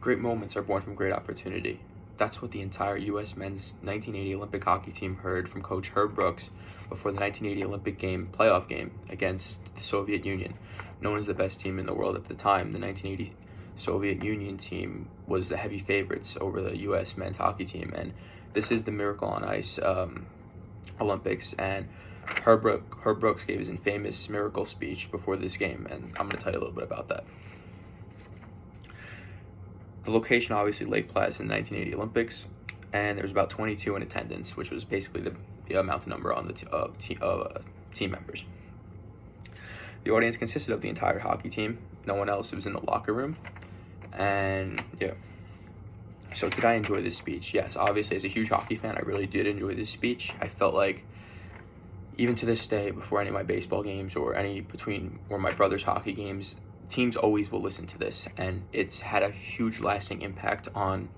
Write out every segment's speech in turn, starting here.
Great moments are born from great opportunity. That's what the entire U.S. men's 1980 Olympic hockey team heard from Coach Herb Brooks before the 1980 Olympic playoff game against the Soviet Union. Known as the best team in the world at the time, the 1980 Soviet Union team was the heavy favorites over the U.S. men's hockey team, and this is the Miracle on Ice Olympics, and Herb Brooks gave his infamous miracle speech before this game, and I'm going to tell you a little bit about that. The location, obviously, Lake Placid in the 1980 Olympics, and there was about 22 in attendance, which was basically the amount, the number on the team members. The audience consisted of the entire hockey team. No one else was in the locker room, and yeah. So did I enjoy this speech? Yes, obviously, as a huge hockey fan, I really did enjoy this speech. I felt like, even to this day, before any of my baseball games or my brother's hockey games, teams always will listen to this, and it's had a huge lasting impact on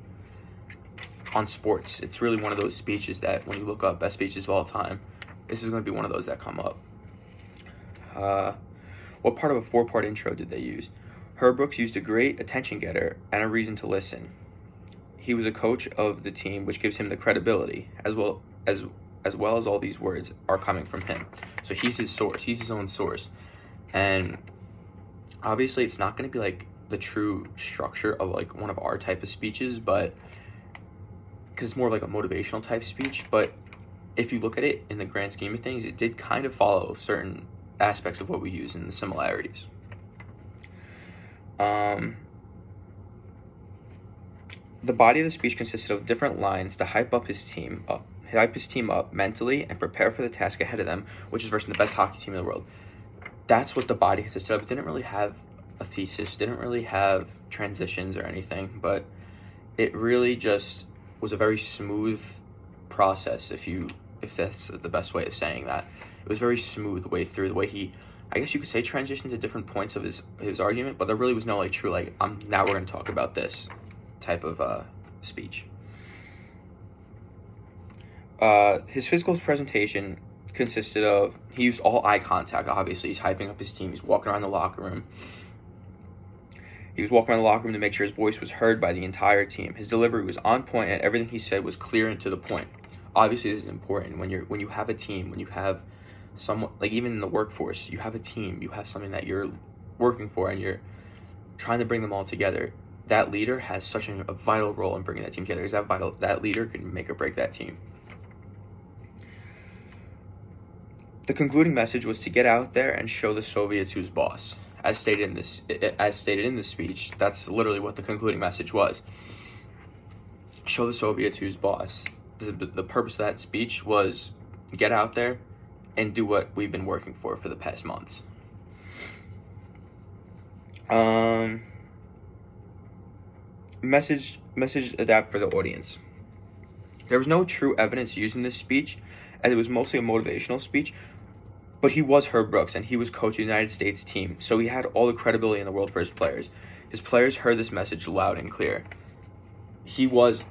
sports. It's really one of those speeches that when you look up best speeches of all time, this is going to be one of those that come up. What part of a 4-part intro did they use? Herb Brooks used a great attention getter and a reason to listen. He was a coach of the team, which gives him the credibility, as well as all these words are coming from him. So he's his source. He's his own source. And obviously, it's not going to be like the true structure of like one of our type of speeches, but because it's more of like a motivational type speech. But if you look at it in the grand scheme of things, it did kind of follow certain aspects of what we use in the similarities. The body of the speech consisted of different lines to hype his team up mentally and prepare for the task ahead of them, which is versus the best hockey team in the world. That's what the body consisted of. It didn't really have a thesis, didn't really have transitions or anything, but it really just was a very smooth process, if that's the best way of saying that. It was very smooth the way through, the way he, I guess you could say, transitioned to different points of his argument, but there really was no like true like, now we're going to talk about this type of speech. His physical presentation consisted of, he used all eye contact. Obviously, he's hyping up his team. He's walking around the locker room. He was walking around the locker room to make sure his voice was heard by the entire team. His delivery was on point, and everything he said was clear and to the point. Obviously, this is important when you have a team, when you have someone, like even in the workforce, you have a team, you have something that you're working for, and you're trying to bring them all together. That leader has such a vital role in bringing that team together, because that leader can make or break that team. The concluding message was to get out there and show the Soviets who's boss. As stated in this speech, that's literally what the concluding message was. Show the Soviets who's boss. The purpose of that speech was get out there and do what we've been working for the past months. Message adapt for the audience. There was no true evidence used in this speech, as it was mostly a motivational speech, but he was Herb Brooks, and he was coach of the United States team, so he had all the credibility in the world for his players. His players heard this message loud and clear. He was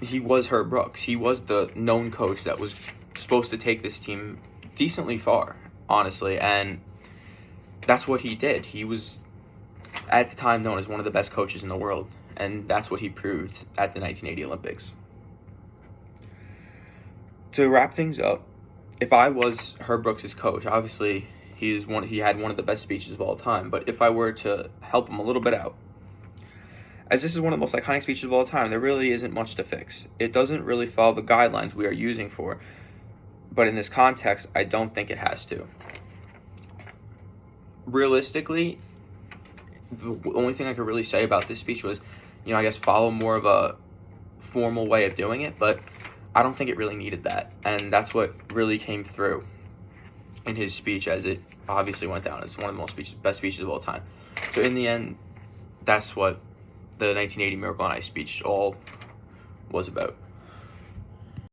Herb Brooks. He was the known coach that was supposed to take this team decently far, honestly, and that's what he did. He was, at the time, known as one of the best coaches in the world, and that's what he proved at the 1980 Olympics. To wrap things up, if I was Herb Brooks' coach, obviously he had one of the best speeches of all time, but if I were to help him a little bit out, as this is one of the most iconic speeches of all time, there really isn't much to fix. It doesn't really follow the guidelines we are using for, but in this context, I don't think it has to. Realistically, the only thing I could really say about this speech was, I guess follow more of a formal way of doing it, but I don't think it really needed that, and that's what really came through in his speech, as it obviously went down as one of the best speeches of all time. So in the end, that's what the 1980 Miracle on Ice speech all was about.